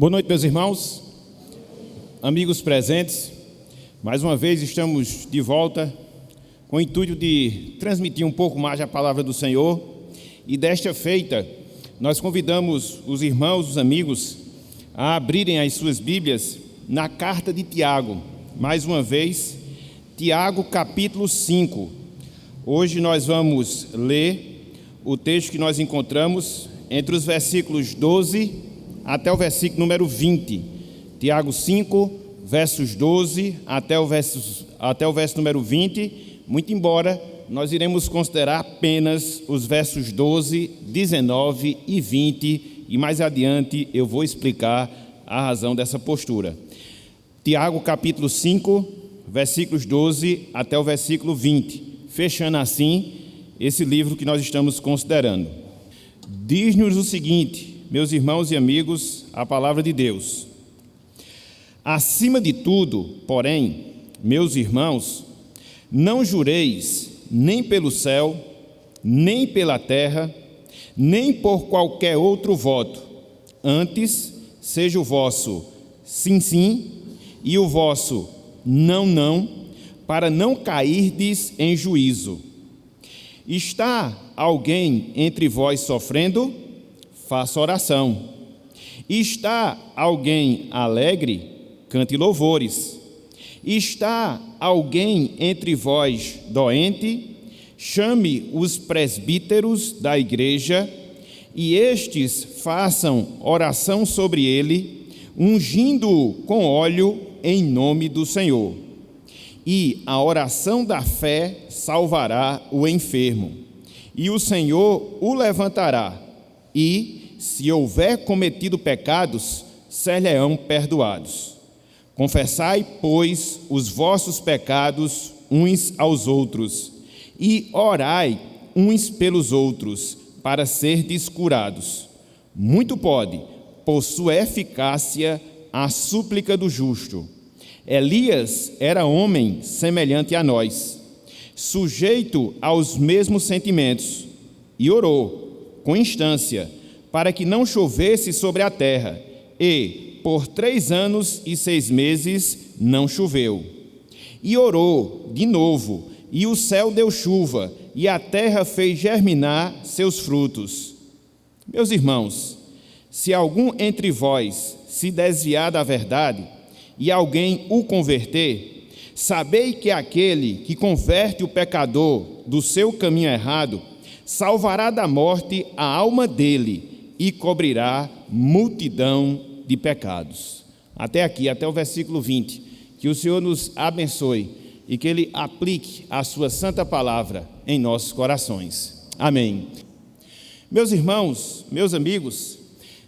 Boa noite, meus irmãos, amigos presentes. Mais uma vez estamos de volta com o intuito de transmitir um pouco mais a palavra do Senhor. E desta feita, nós convidamos os irmãos, os amigos, a abrirem as suas Bíblias na carta de Tiago. Mais uma vez, Tiago capítulo 5. Hoje nós vamos ler o texto que nós encontramos entre os versículos 12 até o versículo número 20. Tiago 5, versos 12 até o verso número 20, muito embora nós iremos considerar apenas os versos 12, 19 e 20, e mais adiante eu vou explicar a razão dessa postura. Tiago capítulo 5, versículos 12 até o versículo 20, fechando assim esse livro que nós estamos considerando. Diz-nos o seguinte, meus irmãos e amigos, a palavra de Deus: acima de tudo, porém, meus irmãos, não jureis nem pelo céu, nem pela terra, nem por qualquer outro voto. Antes, seja o vosso sim, sim, e o vosso não, não, para não cairdes em juízo. Está alguém entre vós sofrendo? Faça oração. Está alguém alegre? Cante louvores. Está alguém entre vós doente? Chame os presbíteros da igreja, e estes façam oração sobre ele, ungindo-o com óleo em nome do Senhor. E a oração da fé salvará o enfermo, e o Senhor o levantará, e, se houver cometido pecados, ser-lhe-ão perdoados. Confessai, pois, os vossos pecados uns aos outros, e orai uns pelos outros, para serdes curados. Muito pode, por sua eficácia, a súplica do justo. Elias era homem semelhante a nós, sujeito aos mesmos sentimentos, e orou, com instância, para que não chovesse sobre a terra, e por 3 anos e 6 meses não choveu. E orou de novo, e o céu deu chuva, e a terra fez germinar seus frutos. Meus irmãos, se algum entre vós se desviar da verdade, e alguém o converter, sabei que aquele que converte o pecador do seu caminho errado, salvará da morte a alma dele, e cobrirá multidão de pecados. Até aqui, até o versículo 20. Que o Senhor nos abençoe e que Ele aplique a sua santa palavra em nossos corações. Amém. Meus irmãos, meus amigos,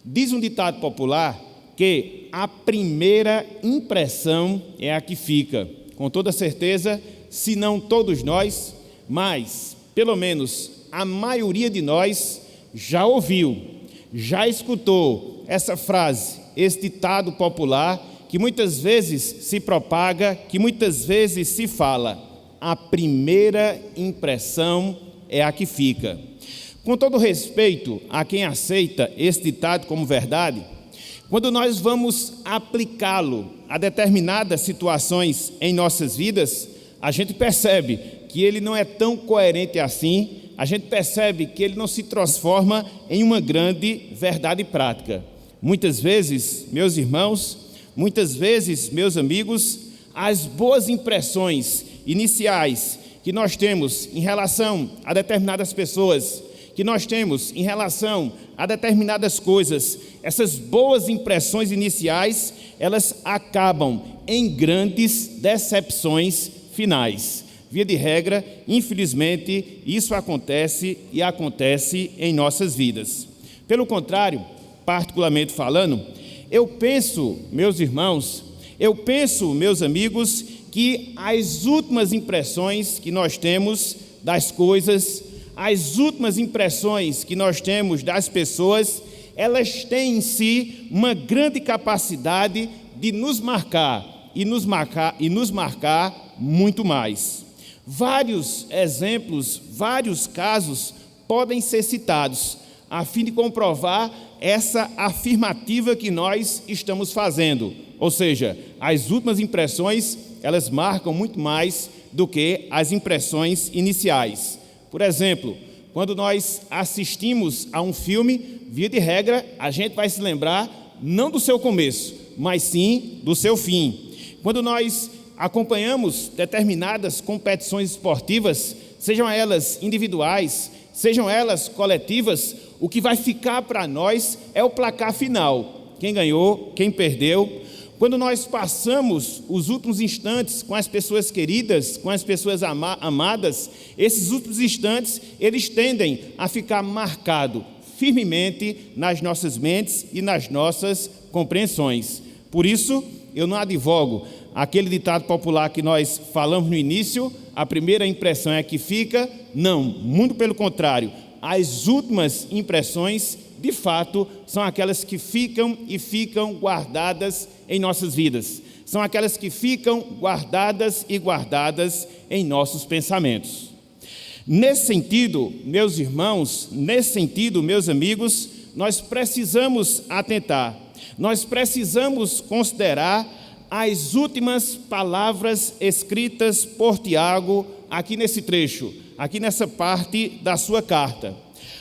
diz um ditado popular que a primeira impressão é a que fica. Com toda certeza, se não todos nós, mas pelo menos a maioria de nós já ouviu, já escutou essa frase, esse ditado popular, que muitas vezes se propaga, que muitas vezes se fala: a primeira impressão é a que fica. Com todo respeito a quem aceita esse ditado como verdade, quando nós vamos aplicá-lo a determinadas situações em nossas vidas, a gente percebe que ele não é tão coerente assim. A gente percebe que ele não se transforma em uma grande verdade prática. Muitas vezes, meus irmãos, muitas vezes, meus amigos, as boas impressões iniciais que nós temos em relação a determinadas pessoas, que nós temos em relação a determinadas coisas, essas boas impressões iniciais, elas acabam em grandes decepções finais. Via de regra, infelizmente, isso acontece e acontece em nossas vidas. Pelo contrário, particularmente falando, eu penso, meus irmãos, meus amigos, que as últimas impressões que nós temos das coisas, as últimas impressões que nós temos das pessoas, elas têm em si uma grande capacidade de nos marcar e nos marcar muito mais. Vários exemplos, vários casos podem ser citados a fim de comprovar essa afirmativa que nós estamos fazendo. Ou seja, as últimas impressões, elas marcam muito mais do que as impressões iniciais. Por exemplo, quando nós assistimos a um filme, via de regra, a gente vai se lembrar não do seu começo, mas sim do seu fim. Quando nós acompanhamos determinadas competições esportivas, sejam elas individuais, sejam elas coletivas, o que vai ficar para nós é o placar final. Quem ganhou, quem perdeu. Quando nós passamos os últimos instantes com as pessoas queridas, com as pessoas amadas, esses últimos instantes, eles tendem a ficar marcados firmemente nas nossas mentes e nas nossas compreensões. Por isso, eu não advogo aquele ditado popular que nós falamos no início, a primeira impressão é que fica. Não, muito pelo contrário. As últimas impressões, de fato, são aquelas que ficam e ficam guardadas em nossas vidas. São aquelas que ficam guardadas e guardadas em nossos pensamentos. Nesse sentido, meus irmãos, nesse sentido, meus amigos, nós precisamos atentar, nós precisamos considerar as últimas palavras escritas por Tiago aqui nesse trecho, aqui nessa parte da sua carta.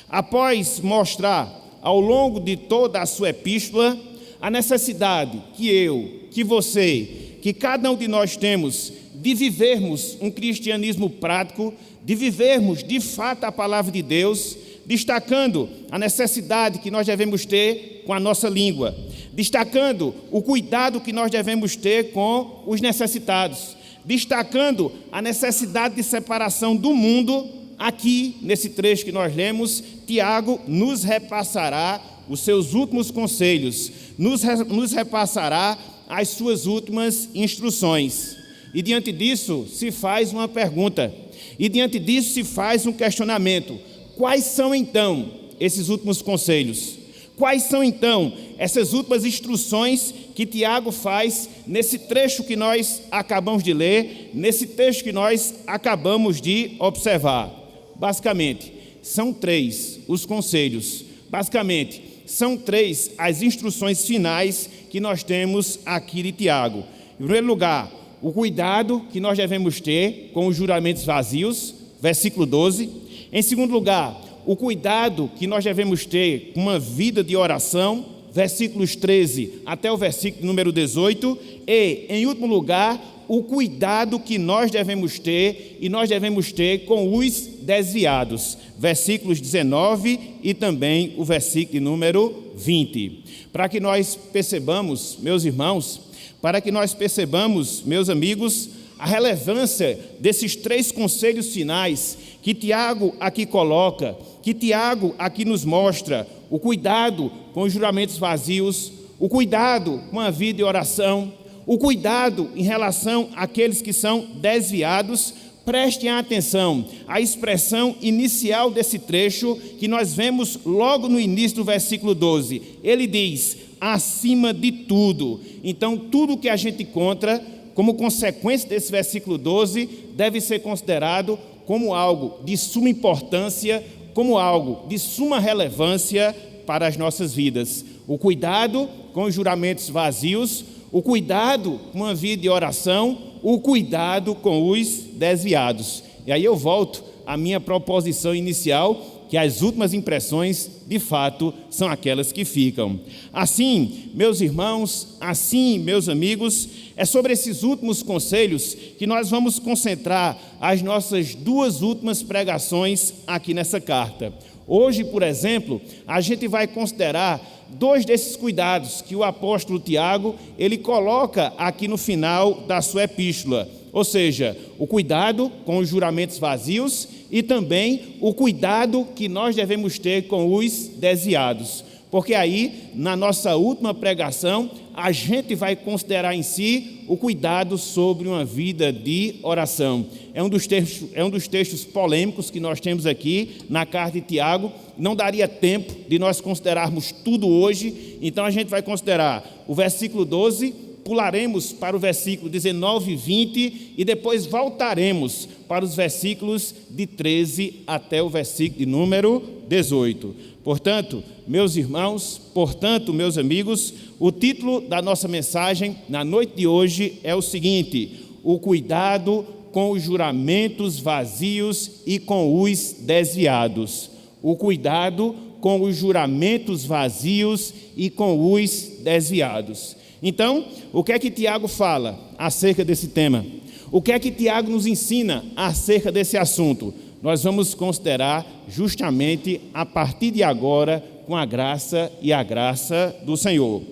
Após mostrar ao longo de toda a sua epístola a necessidade que eu, que você, que cada um de nós temos de vivermos um cristianismo prático, de vivermos de fato a palavra de Deus, destacando a necessidade que nós devemos ter com a nossa língua, destacando o cuidado que nós devemos ter com os necessitados, destacando a necessidade de separação do mundo. Aqui, nesse trecho que nós lemos, Tiago nos repassará os seus últimos conselhos, nos repassará as suas últimas instruções. E diante disso se faz uma pergunta, e diante disso se faz um questionamento. Quais são então esses últimos conselhos? Quais são então essas últimas instruções que Tiago faz nesse trecho que nós acabamos de ler, nesse trecho que nós acabamos de observar? Basicamente, são 3 os conselhos. Basicamente, são 3 as instruções finais que nós temos aqui de Tiago. Em primeiro lugar, o cuidado que nós devemos ter com os juramentos vazios, versículo 12. Em segundo lugar, o cuidado que nós devemos ter com uma vida de oração, versículos 13 até o versículo número 18. E, em último lugar, o cuidado que nós devemos ter, e nós devemos ter com os desviados, versículos 19 e também o versículo número 20. Para que nós percebamos, meus irmãos, para que nós percebamos, meus amigos, a relevância desses 3 conselhos finais que Tiago aqui coloca, que Tiago aqui nos mostra: o cuidado com os juramentos vazios, o cuidado com a vida de oração, o cuidado em relação àqueles que são desviados. Prestem atenção à expressão inicial desse trecho que nós vemos logo no início do versículo 12. Ele diz: acima de tudo. Então, tudo que a gente encontra como consequência desse versículo 12 deve ser considerado como algo de suma importância, como algo de suma relevância para as nossas vidas. O cuidado com os juramentos vazios, o cuidado com a vida de oração, o cuidado com os desviados. E aí eu volto à minha proposição inicial, que as últimas impressões, de fato, são aquelas que ficam. Assim, meus irmãos, assim, meus amigos, é sobre esses últimos conselhos que nós vamos concentrar as nossas 2 últimas pregações aqui nessa carta. Hoje, por exemplo, a gente vai considerar 2 desses cuidados que o apóstolo Tiago, ele coloca aqui no final da sua epístola. Ou seja, o cuidado com os juramentos vazios e também o cuidado que nós devemos ter com os desviados. Porque aí, na nossa última pregação, a gente vai considerar em si o cuidado sobre uma vida de oração. É um dos textos polêmicos que nós temos aqui na carta de Tiago. Não daria tempo de nós considerarmos tudo hoje, então a gente vai considerar o versículo 12 pularemos para o versículo 19 e 20 e depois voltaremos para os versículos de 13 até o versículo de número 18. Portanto, meus irmãos, portanto, meus amigos, o título da nossa mensagem na noite de hoje é o seguinte: o cuidado com os juramentos vazios e com os desviados. O cuidado com os juramentos vazios e com os desviados. Então, o que é que Tiago fala acerca desse tema? O que é que Tiago nos ensina acerca desse assunto? Nós vamos considerar justamente a partir de agora, com a graça e a graça do Senhor.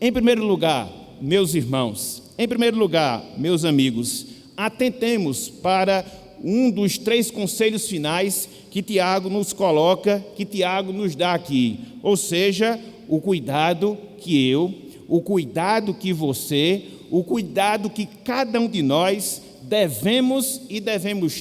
Em primeiro lugar, meus irmãos, em primeiro lugar, meus amigos, atentemos para um dos 3 conselhos finais que Tiago nos coloca, que Tiago nos dá aqui. Ou seja, o cuidado que eu, o cuidado que você, o cuidado que cada um de nós devemos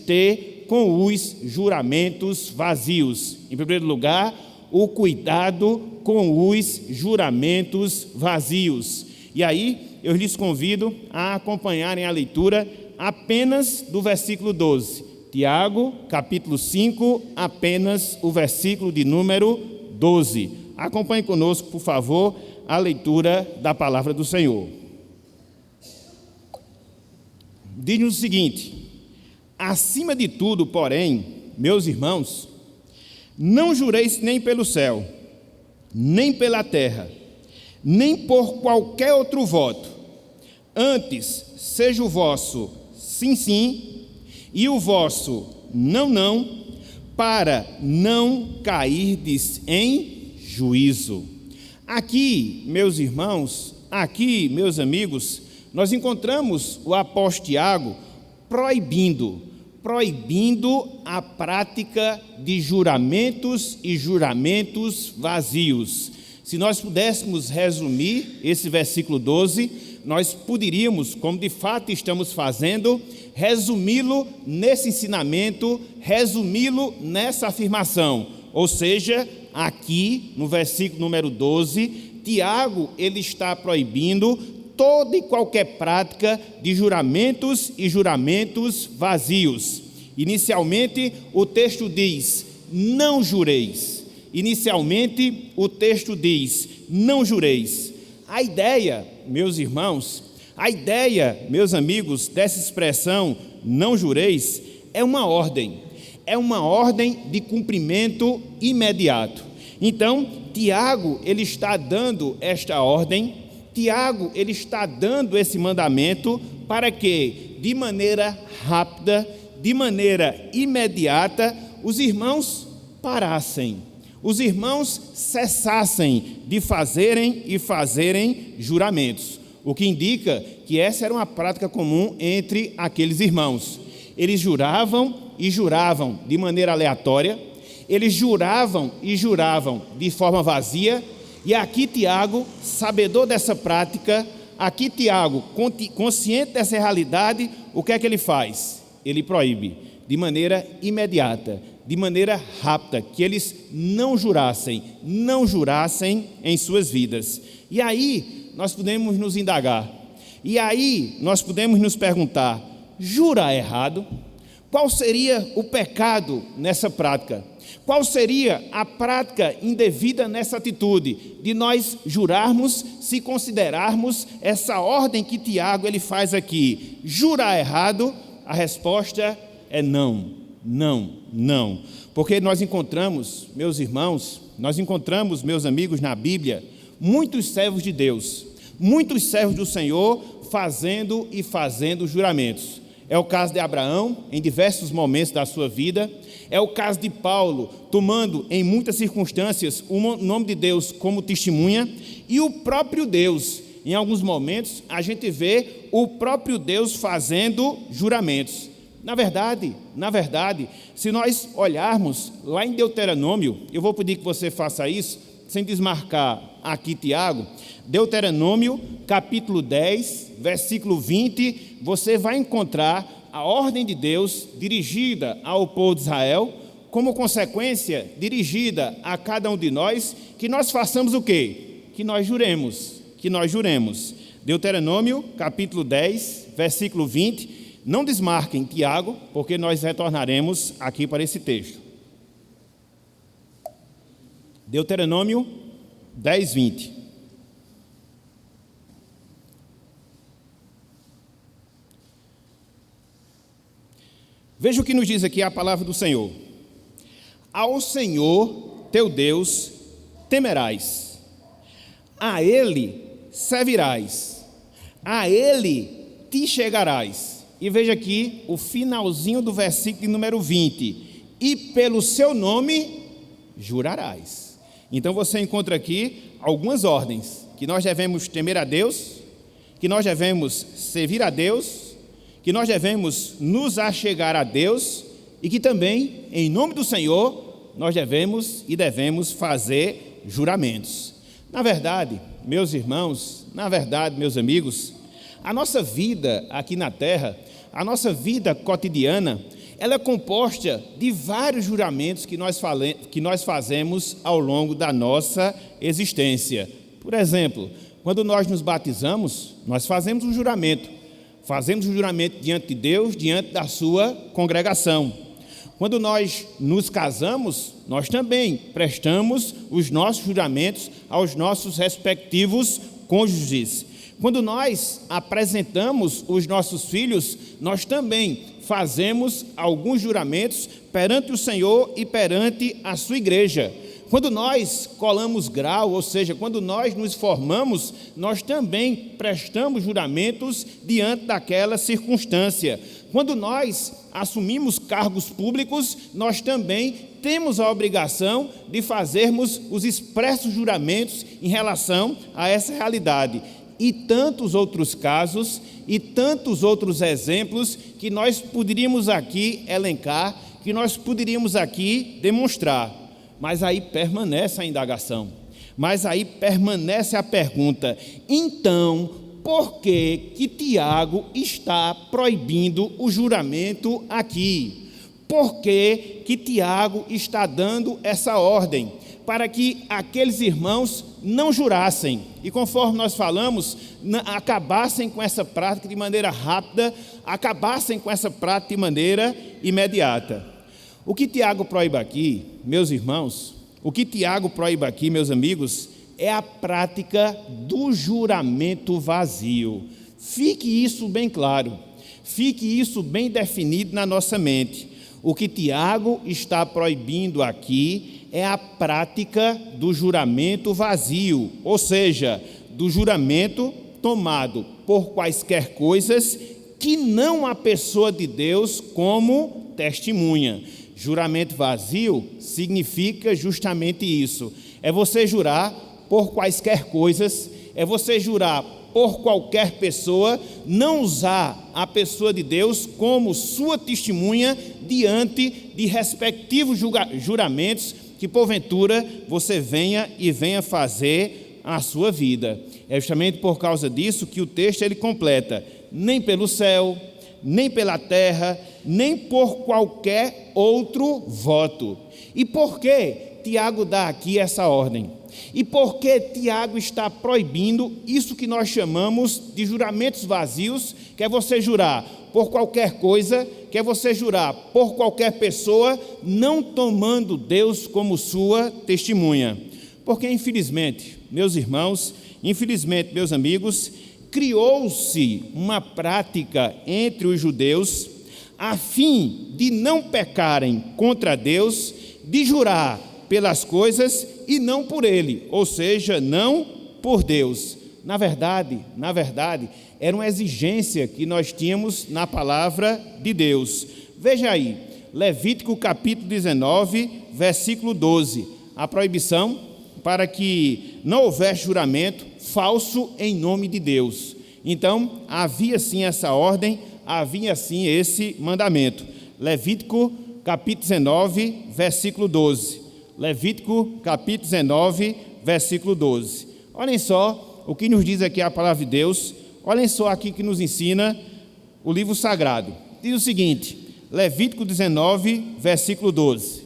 ter com os juramentos vazios. Em primeiro lugar, o cuidado com os juramentos vazios. E aí, eu lhes convido a acompanharem a leitura apenas do versículo 12. Tiago, capítulo 5, apenas o versículo de número 12. Acompanhe conosco, por favor, a leitura da palavra do Senhor. Diz-nos o seguinte: acima de tudo, porém, meus irmãos, não jureis nem pelo céu, nem pela terra, nem por qualquer outro voto. Antes, seja o vosso sim, sim, e o vosso não, não, para não cairdes em juízo. Aqui, meus irmãos, aqui, meus amigos, nós encontramos o apóstolo Tiago proibindo a prática de juramentos e juramentos vazios. Se nós pudéssemos resumir esse versículo 12, nós poderíamos, como de fato estamos fazendo, resumi-lo nesse ensinamento, resumi-lo nessa afirmação. Ou seja, aqui no versículo número 12, Tiago ele está proibindo toda e qualquer prática de juramentos e juramentos vazios. Inicialmente, o texto diz: não jureis. Inicialmente, o texto diz: não jureis. A ideia, meus irmãos, a ideia, meus amigos, dessa expressão, não jureis, é uma ordem de cumprimento imediato. Então, Tiago, ele está dando esta ordem, Tiago, ele está dando esse mandamento para que, de maneira rápida, de maneira imediata, os irmãos parassem, os irmãos cessassem de fazerem juramentos, o que indica que essa era uma prática comum entre aqueles irmãos. Eles juravam e juravam de maneira aleatória, eles juravam e juravam de forma vazia, e aqui Tiago, sabedor dessa prática, aqui Tiago, consciente dessa realidade, o que é que ele faz? Ele proíbe de maneira imediata, de maneira rápida, que eles não jurassem em suas vidas. E aí nós podemos nos indagar, e aí nós podemos nos perguntar: jurar errado? Qual seria o pecado nessa prática? Qual seria a prática indevida nessa atitude de nós jurarmos, se considerarmos essa ordem que Tiago ele faz aqui? Jurar errado? A resposta é não, não, não. Porque nós encontramos, meus irmãos, meus amigos, na Bíblia, muitos servos de Deus, muitos servos do Senhor fazendo juramentos. É o caso de Abraão, em diversos momentos da sua vida. É o caso de Paulo, tomando em muitas circunstâncias o nome de Deus como testemunha. E o próprio Deus, em alguns momentos, a gente vê o próprio Deus fazendo juramentos. Na verdade, se nós olharmos lá em Deuteronômio, eu vou pedir que você faça isso, sem desmarcar aqui Tiago, Deuteronômio, capítulo 10, versículo 20, você vai encontrar a ordem de Deus dirigida ao povo de Israel, como consequência, dirigida a cada um de nós, que nós façamos o quê? Que nós juremos. Deuteronômio, capítulo 10, versículo 20. Não desmarquem Tiago, porque nós retornaremos aqui para esse texto. Deuteronômio 10, 20. Veja o que nos diz aqui a palavra do Senhor. Ao Senhor, teu Deus, temerás. A Ele servirás. A Ele te chegarás. E veja aqui o finalzinho do versículo número 20. E pelo seu nome jurarás. Então você encontra aqui algumas ordens. Que nós devemos temer a Deus, que nós devemos servir a Deus, que nós devemos nos achegar a Deus e que também, em nome do Senhor, nós devemos fazer juramentos. Na verdade, meus irmãos, meus amigos, a nossa vida aqui na terra, a nossa vida cotidiana, ela é composta de vários juramentos que nós fazemos ao longo da nossa existência. Por exemplo, quando nós nos batizamos, nós fazemos um juramento. Fazemos um juramento diante de Deus, diante da sua congregação. Quando nós nos casamos, nós também prestamos os nossos juramentos aos nossos respectivos cônjuges. Quando nós apresentamos os nossos filhos, nós também fazemos alguns juramentos perante o Senhor e perante a sua igreja. Quando nós colamos grau, ou seja, quando nós nos formamos, nós também prestamos juramentos diante daquela circunstância. Quando nós assumimos cargos públicos, nós também temos a obrigação de fazermos os expressos juramentos em relação a essa realidade. E tantos outros casos e tantos outros exemplos que nós poderíamos aqui elencar, que nós poderíamos aqui demonstrar. Mas aí permanece a indagação, mas aí permanece a pergunta: então, por que Tiago está proibindo o juramento aqui? Por que Tiago está dando essa ordem? Para que aqueles irmãos não jurassem e, conforme nós falamos, acabassem com essa prática de maneira rápida, acabassem com essa prática de maneira imediata. O que Tiago proíbe aqui, meus irmãos, o que Tiago proíbe aqui, meus amigos, é a prática do juramento vazio. Fique isso bem claro, fique isso bem definido na nossa mente. O que Tiago está proibindo aqui é a prática do juramento vazio, ou seja, do juramento tomado por quaisquer coisas que não a pessoa de Deus como testemunha. Juramento vazio significa justamente isso. É você jurar por quaisquer coisas, é você jurar por qualquer pessoa, não usar a pessoa de Deus como sua testemunha diante de respectivos juramentos que porventura você venha fazer a sua vida. É justamente por causa disso que o texto ele completa: nem pelo céu, nem pela terra, nem por qualquer outro voto. E por que Tiago dá aqui essa ordem? E por que Tiago está proibindo isso que nós chamamos de juramentos vazios, que é você jurar por qualquer coisa, que é você jurar por qualquer pessoa, não tomando Deus como sua testemunha? Porque, infelizmente, meus irmãos, infelizmente, meus amigos, criou-se uma prática entre os judeus, a fim de não pecarem contra Deus, de jurar pelas coisas e não por Ele, ou seja, não por Deus. Na verdade, era uma exigência que nós tínhamos na palavra de Deus. Veja aí, Levítico capítulo 19, versículo 12, a proibição para que não houvesse juramento falso em nome de Deus. Então, havia sim essa ordem, havia sim esse mandamento. Levítico capítulo 19, versículo 12. Levítico capítulo 19, versículo 12. Olhem só o que nos diz aqui a palavra de Deus, olhem só aqui que nos ensina o livro sagrado. Diz o seguinte, Levítico 19, versículo 12.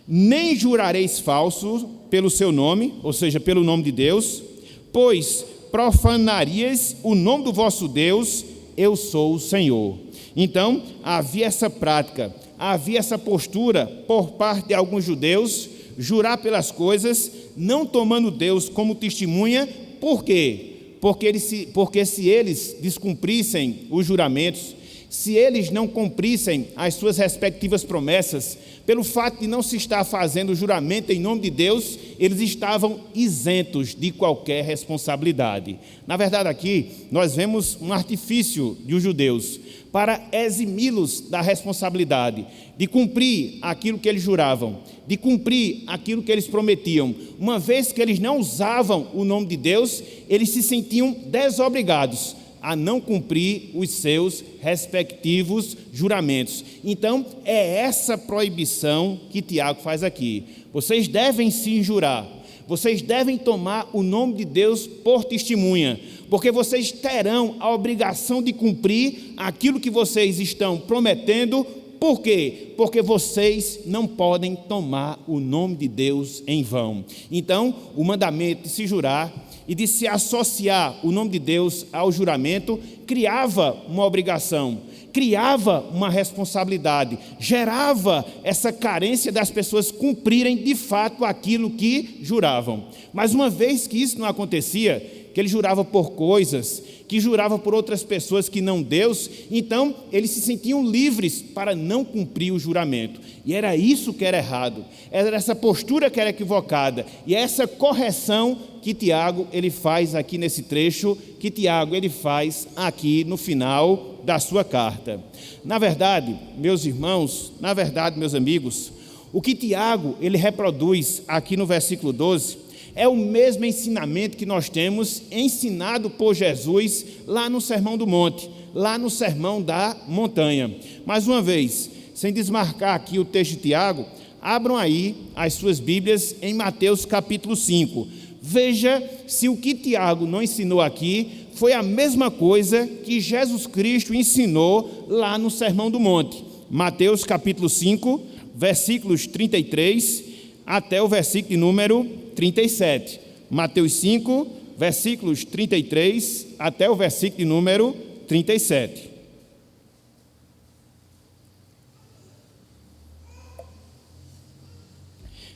Nem jurareis falso pelo seu nome, ou seja, pelo nome de Deus, pois profanarias o nome do vosso Deus, eu sou o Senhor. Então, havia essa prática, havia essa postura por parte de alguns judeus, jurar pelas coisas, não tomando Deus como testemunha. Por quê? Porque se eles descumprissem os juramentos, se eles não cumprissem as suas respectivas promessas, pelo fato de não se estar fazendo o juramento em nome de Deus, eles estavam isentos de qualquer responsabilidade. Na verdade, aqui nós vemos um artifício dos judeus para eximi-los da responsabilidade de cumprir aquilo que eles juravam, de cumprir aquilo que eles prometiam. Uma vez que eles não usavam o nome de Deus, eles se sentiam desobrigados a não cumprir os seus respectivos juramentos. Então, é essa proibição que Tiago faz aqui. Vocês devem se jurar, vocês devem tomar o nome de Deus por testemunha, porque vocês terão a obrigação de cumprir aquilo que vocês estão prometendo. Por quê? Porque vocês não podem tomar o nome de Deus em vão. Então, o mandamento de se jurar e de se associar o nome de Deus ao juramento criava uma obrigação, criava uma responsabilidade, gerava essa carência das pessoas cumprirem de fato aquilo que juravam. Mas uma vez que isso não acontecia, que ele jurava por coisas, que jurava por outras pessoas que não Deus, então eles se sentiam livres para não cumprir o juramento. E era isso que era errado, era essa postura que era equivocada, e essa correção que Tiago ele faz aqui nesse trecho, que Tiago ele faz aqui no final da sua carta. Na verdade, meus irmãos, na verdade, meus amigos, o que Tiago ele reproduz aqui no versículo 12, é o mesmo ensinamento que nós temos ensinado por Jesus lá no Sermão do Monte, lá no Sermão da Montanha. Mais uma vez, sem desmarcar aqui o texto de Tiago, abram aí as suas Bíblias em Mateus capítulo 5. Veja se o que Tiago não ensinou aqui foi a mesma coisa que Jesus Cristo ensinou lá no Sermão do Monte. Mateus capítulo 5, versículos 33 até o versículo número 37. Mateus 5, versículos 33 até o versículo número 37.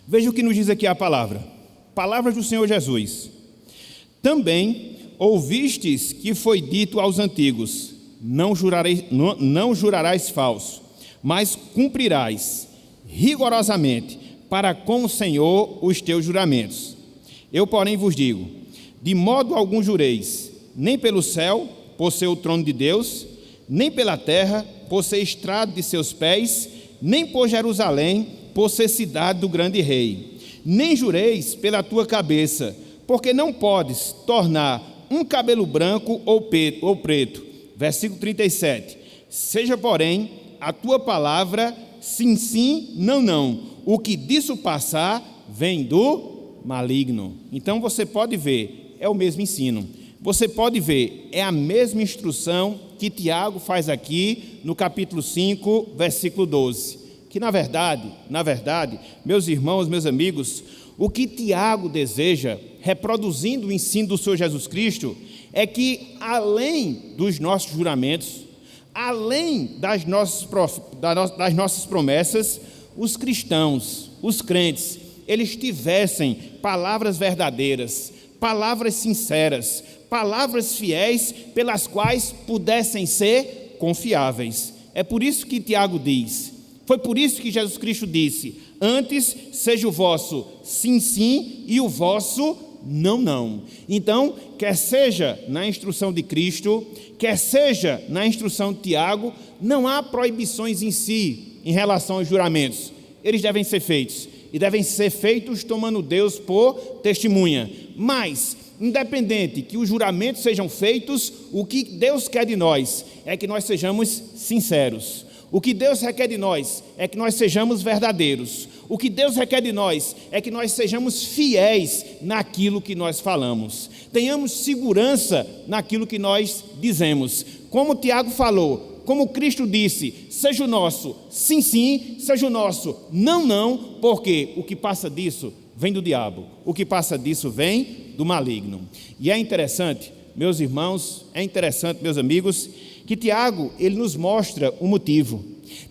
Veja o que nos diz aqui a palavra. Palavras do Senhor Jesus. Também ouvistes que foi dito aos antigos: não jurarás falso, mas cumprirás rigorosamente para com o Senhor os teus juramentos. Eu, porém, vos digo: de modo algum jureis, nem pelo céu, por ser o trono de Deus, nem pela terra, por ser estrado de seus pés, nem por Jerusalém, por ser cidade do grande rei. Nem jureis pela tua cabeça, porque não podes tornar um cabelo branco ou preto. Versículo 37. Seja, porém, a tua palavra sim, sim, não, não. O que disso passar vem do maligno. Então você pode ver, é o mesmo ensino. Você pode ver, é a mesma instrução que Tiago faz aqui no capítulo 5, versículo 12. Que na verdade, meus irmãos, meus amigos, o que Tiago deseja, reproduzindo o ensino do Senhor Jesus Cristo, é que além dos nossos juramentos, além das nossas promessas, os cristãos, os crentes, eles tivessem palavras verdadeiras, palavras sinceras, palavras fiéis, pelas quais pudessem ser confiáveis. É por isso que Tiago diz, foi por isso que Jesus Cristo disse: antes seja o vosso sim, sim e o vosso não, não. Então, quer seja na instrução de Cristo, quer seja na instrução de Tiago, não há proibições em si em relação aos juramentos. Eles devem ser feitos, e devem ser feitos tomando Deus por testemunha. Mas, independente que os juramentos sejam feitos, o que Deus quer de nós é que nós sejamos sinceros. O que Deus requer de nós é que nós sejamos verdadeiros. O que Deus requer de nós é que nós sejamos fiéis naquilo que nós falamos. Tenhamos segurança naquilo que nós dizemos. Como Tiago falou, como Cristo disse, seja o nosso sim, sim, seja o nosso não, não, porque o que passa disso vem do diabo. O que passa disso vem do maligno. E é interessante, meus irmãos, meus amigos, que Tiago, ele nos mostra o motivo.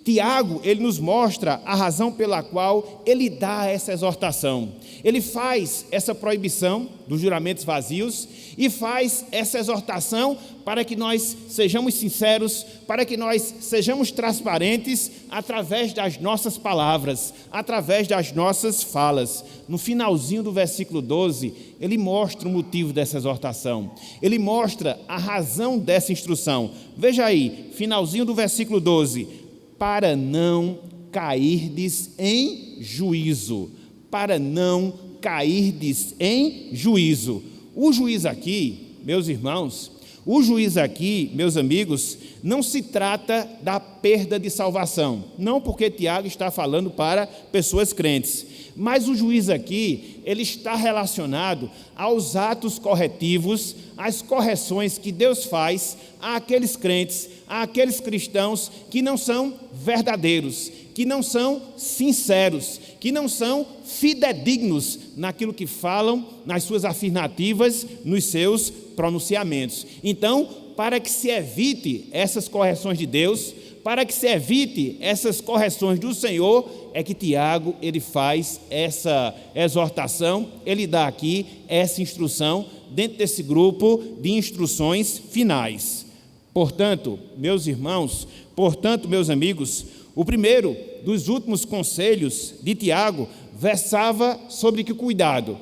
Tiago, ele nos mostra a razão pela qual ele dá essa exortação. Ele faz essa proibição dos juramentos vazios e faz essa exortação para que nós sejamos sinceros, para que nós sejamos transparentes através das nossas palavras, através das nossas falas. No finalzinho do versículo 12, ele mostra o motivo dessa exortação. Ele mostra a razão dessa instrução. Veja aí, finalzinho do versículo 12. Para não cairdes em juízo. Para não cairdes em juízo. O juiz aqui, meus irmãos, o juiz aqui, meus amigos, não se trata da perda de salvação. Não porque Tiago está falando para pessoas crentes. Mas o juiz aqui, ele está relacionado aos atos corretivos, às correções que Deus faz àqueles crentes, àqueles cristãos que não são verdadeiros, que não são sinceros, que não são fidedignos naquilo que falam, nas suas afirmativas, nos seus pronunciamentos. Então, para que se evite essas correções de Deus, para que se evite essas correções do Senhor, é que Tiago, ele faz essa exortação, ele dá aqui essa instrução dentro desse grupo de instruções finais. Portanto, meus irmãos, meus amigos, o primeiro dos últimos conselhos de Tiago versava sobre que o cuidado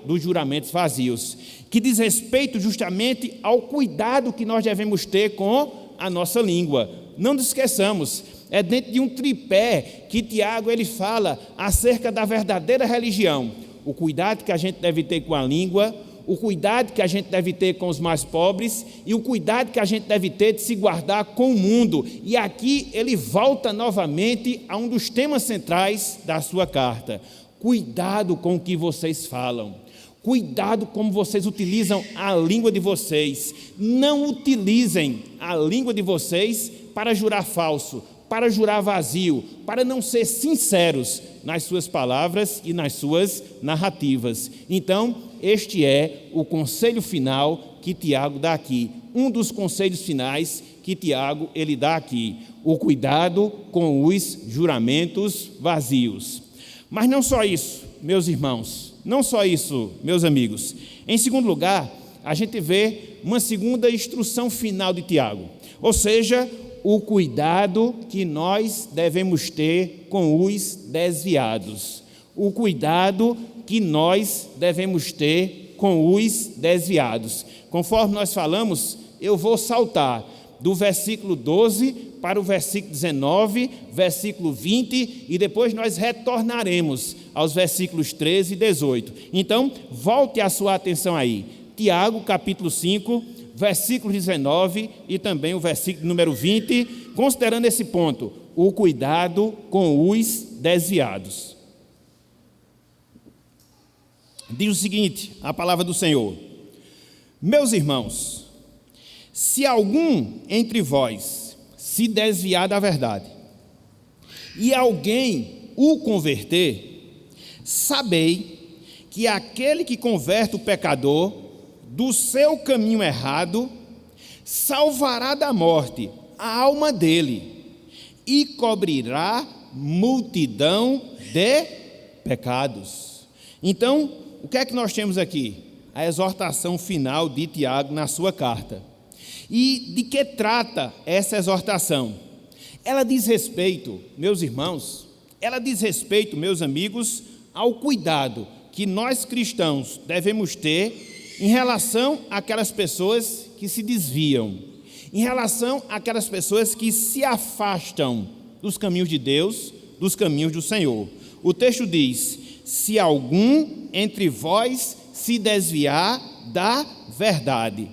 dos juramentos vazios, que diz respeito justamente ao cuidado que nós devemos ter com a nossa língua. Não nos esqueçamos, é dentro de um tripé que Tiago ele fala acerca da verdadeira religião. O cuidado que a gente deve ter com a língua, o cuidado que a gente deve ter com os mais pobres e o cuidado que a gente deve ter de se guardar com o mundo. E aqui ele volta novamente a um dos temas centrais da sua carta. Cuidado com o que vocês falam. Cuidado como vocês utilizam a língua de vocês. Não utilizem a língua de vocês para jurar falso, para jurar vazio, para não ser sinceros nas suas palavras e nas suas narrativas. Então, este é o conselho final que Tiago dá aqui. Um dos conselhos finais que Tiago ele dá aqui. O cuidado com os juramentos vazios. Mas não só isso, meus irmãos. Não só isso, meus amigos. Em segundo lugar, a gente vê uma segunda instrução final de Tiago. Ou seja, o cuidado que nós devemos ter com os desviados. O cuidado que nós devemos ter com os desviados. Conforme nós falamos, eu vou saltar do versículo 12 para o versículo 19, versículo 20, e depois nós retornaremos aos versículos 13 e 18. Então, volte a sua atenção aí. Tiago, capítulo 5, versículo 19 e também o versículo número 20, considerando esse ponto, o cuidado com os desviados. Diz o seguinte, a palavra do Senhor: meus irmãos, se algum entre vós se desviar da verdade e alguém o converter, sabei que aquele que converte o pecador do seu caminho errado salvará da morte a alma dele e cobrirá multidão de pecados. Então, o que é que nós temos aqui? A exortação final de Tiago na sua carta. E de que trata essa exortação? Ela diz respeito, meus irmãos, ela diz respeito, meus amigos, ao cuidado que nós cristãos devemos ter em relação àquelas pessoas que se desviam, em relação àquelas pessoas que se afastam dos caminhos de Deus, dos caminhos do Senhor. O texto diz: se algum entre vós se desviar da verdade.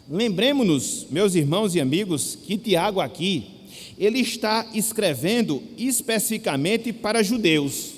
Lembremos-nos, meus irmãos e amigos, que Tiago aqui, ele está escrevendo especificamente para judeus.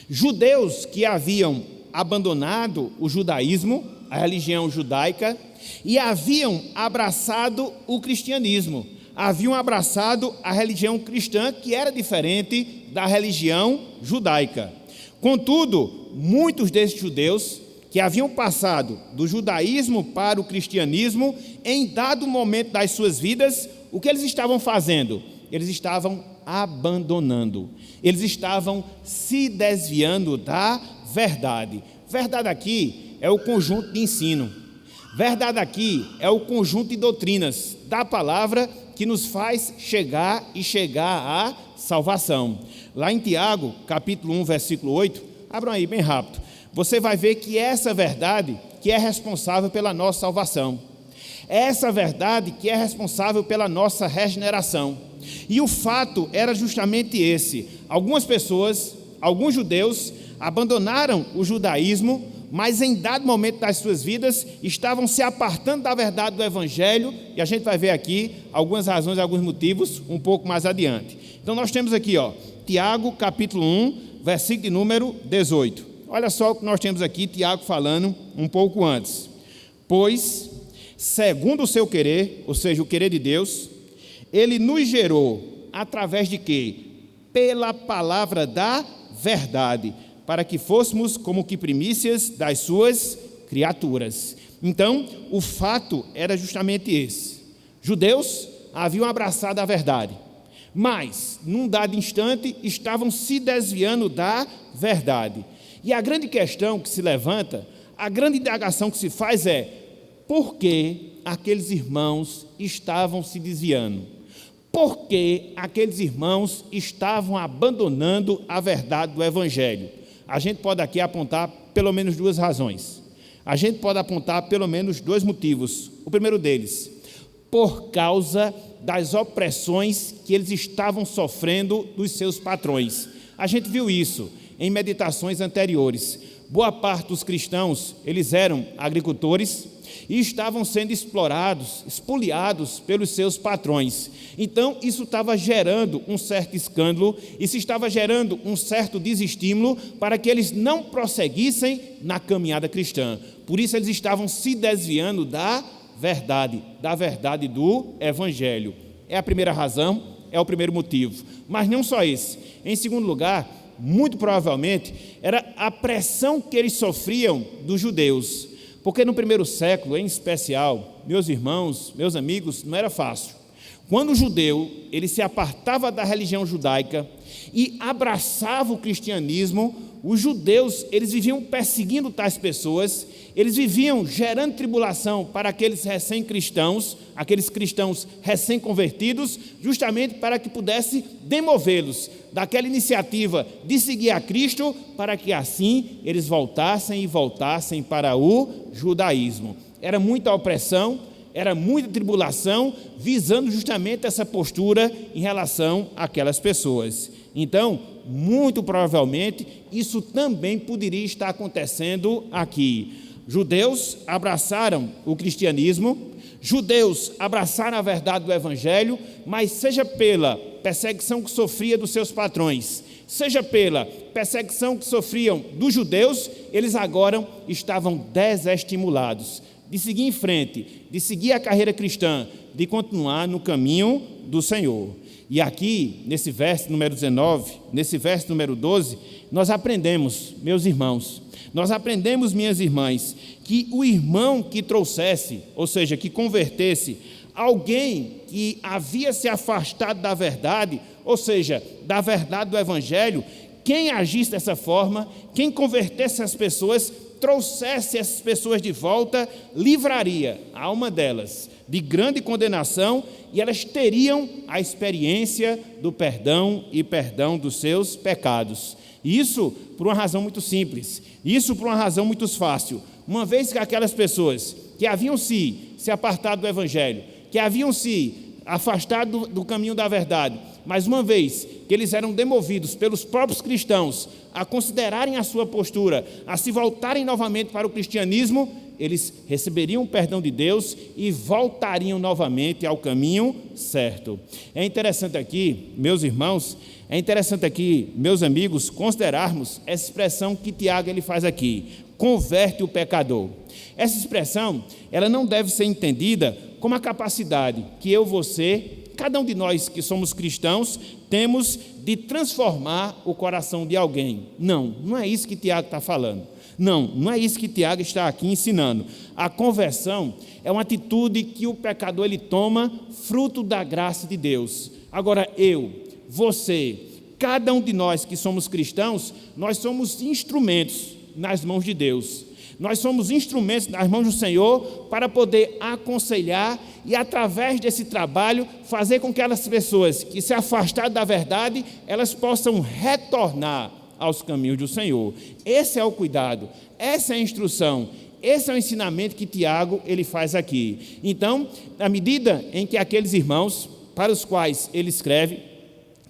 Judeus que haviam abandonado o judaísmo, a religião judaica, e haviam abraçado o cristianismo. Haviam abraçado a religião cristã, que era diferente da religião judaica. Contudo, muitos desses judeus, que haviam passado do judaísmo para o cristianismo, em dado momento das suas vidas, o que eles estavam fazendo? Eles estavam abandonando, eles estavam se desviando da verdade. Verdade aqui é o conjunto de ensino, verdade aqui é o conjunto de doutrinas da palavra que nos faz chegar à salvação. Lá em Tiago, capítulo 1, versículo 8, abram aí bem rápido, você vai ver que essa verdade que é responsável pela nossa salvação, essa verdade que é responsável pela nossa regeneração. E o fato era justamente esse: algumas pessoas, alguns judeus, abandonaram o judaísmo, mas em dado momento das suas vidas, estavam se apartando da verdade do Evangelho, e a gente vai ver aqui algumas razões, alguns motivos, um pouco mais adiante. Então nós temos aqui, Tiago, capítulo 1, versículo de número 18. Olha só o que nós temos aqui, Tiago falando um pouco antes. Pois, segundo o seu querer, ou seja, o querer de Deus, Ele nos gerou, através de quê? Pela palavra da verdade, para que fôssemos como que primícias das suas criaturas. Então, o fato era justamente esse. Judeus haviam abraçado a verdade, mas, num dado instante, estavam se desviando da verdade. E a grande questão que se levanta, a grande indagação que se faz é: por que aqueles irmãos estavam se desviando? Por que aqueles irmãos estavam abandonando a verdade do Evangelho? A gente pode aqui apontar pelo menos duas razões. A gente pode apontar pelo menos dois motivos. O primeiro deles, por causa das opressões que eles estavam sofrendo dos seus patrões. A gente viu isso em meditações anteriores. Boa parte dos cristãos, eles eram agricultores e estavam sendo explorados, espoliados pelos seus patrões. Então, isso estava gerando um certo escândalo, isso estava gerando um certo desestímulo para que eles não prosseguissem na caminhada cristã. Por isso, eles estavam se desviando da verdade do Evangelho. É a primeira razão, é o primeiro motivo. Mas não só esse. Em segundo lugar, muito provavelmente, era a pressão que eles sofriam dos judeus. Porque no primeiro século, em especial, meus irmãos, meus amigos, não era fácil. Quando o judeu, ele se apartava da religião judaica e abraçava o cristianismo, os judeus, eles viviam perseguindo tais pessoas, eles viviam gerando tribulação para aqueles recém-cristãos, aqueles cristãos recém-convertidos, justamente para que pudesse demovê-los daquela iniciativa de seguir a Cristo, para que assim eles voltassem para o judaísmo. Era muita opressão, era muita tribulação, visando justamente essa postura em relação àquelas pessoas. Então, muito provavelmente, isso também poderia estar acontecendo aqui. Judeus abraçaram o cristianismo, judeus abraçaram a verdade do Evangelho, mas seja pela perseguição que sofria dos seus patrões, seja pela perseguição que sofriam dos judeus, eles agora estavam desestimulados de seguir em frente, de seguir a carreira cristã, de continuar no caminho do Senhor. E aqui, nesse verso número 19, nesse verso número 12, nós aprendemos, meus irmãos, nós aprendemos, minhas irmãs, que o irmão que trouxesse, ou seja, que convertesse alguém que havia se afastado da verdade, ou seja, da verdade do Evangelho, quem agisse dessa forma, quem convertesse as pessoas, trouxesse essas pessoas de volta, livraria a alma delas de grande condenação e elas teriam a experiência do perdão e perdão dos seus pecados. Isso por uma razão muito simples, isso por uma razão muito fácil. Uma vez que aquelas pessoas que haviam se apartado do Evangelho, que haviam se afastado do caminho da verdade, mas uma vez que eles eram demovidos pelos próprios cristãos a considerarem a sua postura, a se voltarem novamente para o cristianismo, eles receberiam o perdão de Deus e voltariam novamente ao caminho certo. É interessante aqui, meus irmãos, é interessante aqui, meus amigos, considerarmos essa expressão que Tiago ele faz aqui, converte o pecador. Essa expressão, ela não deve ser entendida como a capacidade que eu, você, cada um de nós que somos cristãos, temos de transformar o coração de alguém. Não é isso que Tiago está falando. Não é isso que Tiago está aqui ensinando. A conversão é uma atitude que o pecador ele toma fruto da graça de Deus. Agora eu, você, cada um de nós que somos cristãos, nós somos instrumentos nas mãos de Deus. Nós somos instrumentos nas mãos do Senhor para poder aconselhar e, através desse trabalho, fazer com que aquelas pessoas que se afastaram da verdade, elas possam retornar aos caminhos do Senhor. Esse é o cuidado, essa é a instrução, esse é o ensinamento que Tiago ele faz aqui. Então, à medida em que aqueles irmãos para os quais ele escreve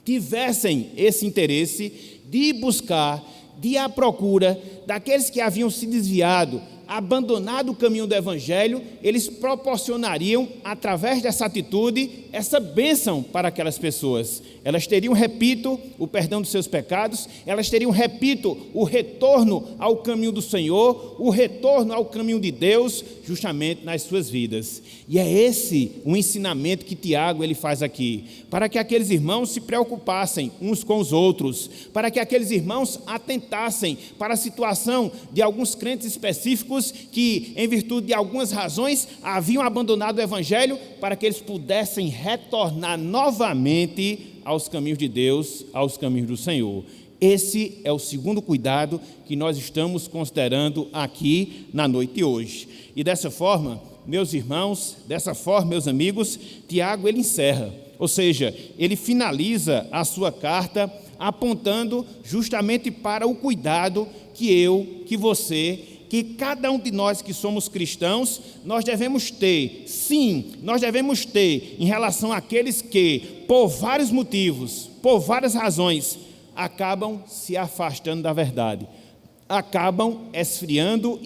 tivessem esse interesse de buscar, de ir à procura daqueles que haviam se desviado, abandonado o caminho do Evangelho, eles proporcionariam, através dessa atitude, essa bênção para aquelas pessoas. Elas teriam, repito, o perdão dos seus pecados, elas teriam, repito, o retorno ao caminho do Senhor, o retorno ao caminho de Deus, justamente nas suas vidas. E é esse o ensinamento que Tiago ele faz aqui, para que aqueles irmãos se preocupassem uns com os outros, para que aqueles irmãos atentassem para a situação de alguns crentes específicos que, em virtude de algumas razões, haviam abandonado o Evangelho, para que eles pudessem retornar novamente aos caminhos de Deus, aos caminhos do Senhor. Esse é o segundo cuidado que nós estamos considerando aqui na noite de hoje. E dessa forma, meus irmãos, dessa forma, meus amigos, Tiago ele encerra, ou seja, ele finaliza a sua carta apontando justamente para o cuidado que eu, que você, que cada um de nós que somos cristãos, nós devemos ter, sim, nós devemos ter em relação àqueles que, por vários motivos, por várias razões, acabam se afastando da verdade, acabam esfriando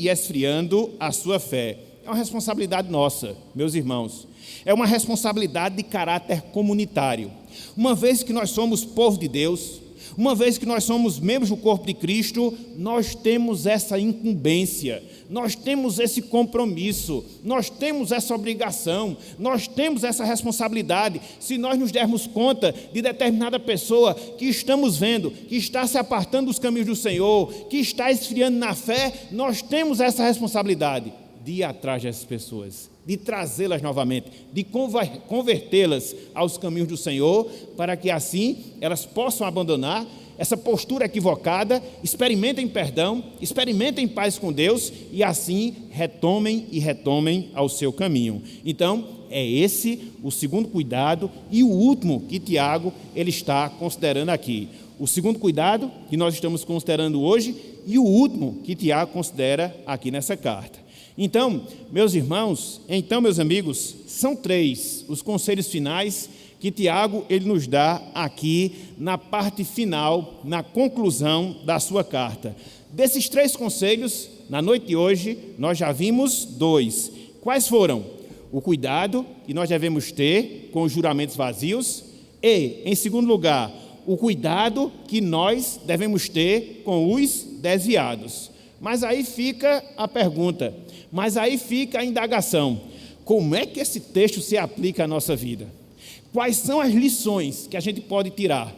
a sua fé. É uma responsabilidade nossa, meus irmãos, é uma responsabilidade de caráter comunitário. Uma vez que nós somos povo de Deus, uma vez que nós somos membros do corpo de Cristo, nós temos essa incumbência, nós temos esse compromisso, nós temos essa obrigação, nós temos essa responsabilidade. Se nós nos dermos conta de determinada pessoa que estamos vendo, que está se apartando dos caminhos do Senhor, que está esfriando na fé, nós temos essa responsabilidade de ir atrás dessas pessoas, de trazê-las novamente, de convertê-las aos caminhos do Senhor, para que assim elas possam abandonar essa postura equivocada, experimentem perdão, experimentem paz com Deus e assim retomem ao seu caminho. Então, é esse o segundo cuidado e o último que Tiago ele está considerando aqui. O segundo cuidado que nós estamos considerando hoje e o último que Tiago considera aqui nessa carta. Então, meus irmãos, meus amigos, são 3 os conselhos finais que Tiago ele nos dá aqui na parte final, na conclusão da sua carta. Desses 3 conselhos, na noite de hoje, nós já vimos 2. Quais foram? O cuidado que nós devemos ter com os juramentos vazios e, em segundo lugar, o cuidado que nós devemos ter com os desviados. Mas aí fica a pergunta, mas aí fica a indagação: como é que esse texto se aplica à nossa vida? Quais são as lições que a gente pode tirar?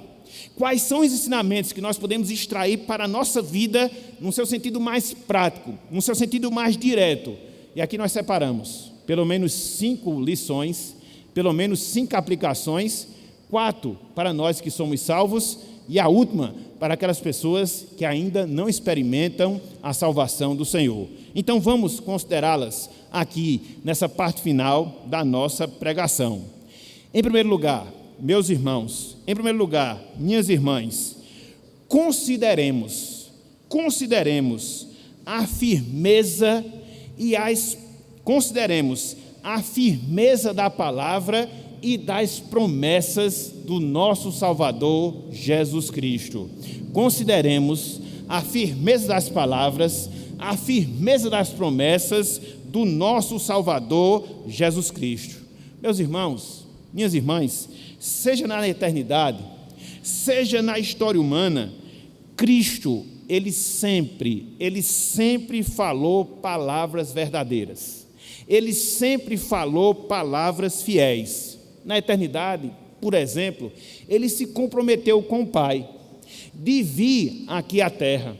Quais são os ensinamentos que nós podemos extrair para a nossa vida, no seu sentido mais prático, no seu sentido mais direto? E aqui nós separamos pelo menos 5 lições, pelo menos 5 aplicações, 4 para nós que somos salvos e a última para aquelas pessoas que ainda não experimentam a salvação do Senhor. Então vamos considerá-las aqui nessa parte final da nossa pregação. Em primeiro lugar, meus irmãos, em primeiro lugar, minhas irmãs, consideremos a firmeza da palavra e das promessas do nosso Salvador Jesus Cristo. Consideremos a firmeza das palavras, a firmeza das promessas do nosso Salvador Jesus Cristo. Meus irmãos, minhas irmãs, seja na eternidade, seja na história humana, Cristo, ele sempre falou palavras verdadeiras. Ele sempre falou palavras fiéis. Na eternidade, por exemplo, ele se comprometeu com o Pai de vir aqui à terra,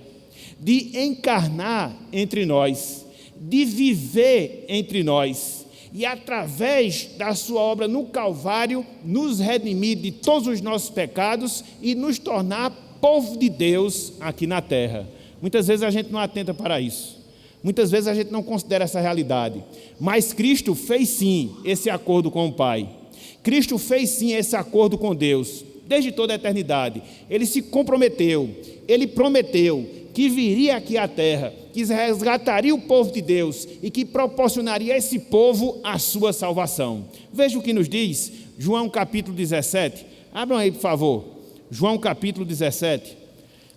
de encarnar entre nós, de viver entre nós, e através da sua obra no Calvário, nos redimir de todos os nossos pecados e nos tornar povo de Deus aqui na terra. Muitas vezes a gente não atenta para isso. Muitas vezes a gente não considera essa realidade. Mas Cristo fez sim esse acordo com o Pai. Cristo fez sim esse acordo com Deus, desde toda a eternidade. Ele se comprometeu, ele prometeu que viria aqui à terra, que resgataria o povo de Deus e que proporcionaria a esse povo a sua salvação. Veja o que nos diz João capítulo 17. Abram aí, por favor. João capítulo 17.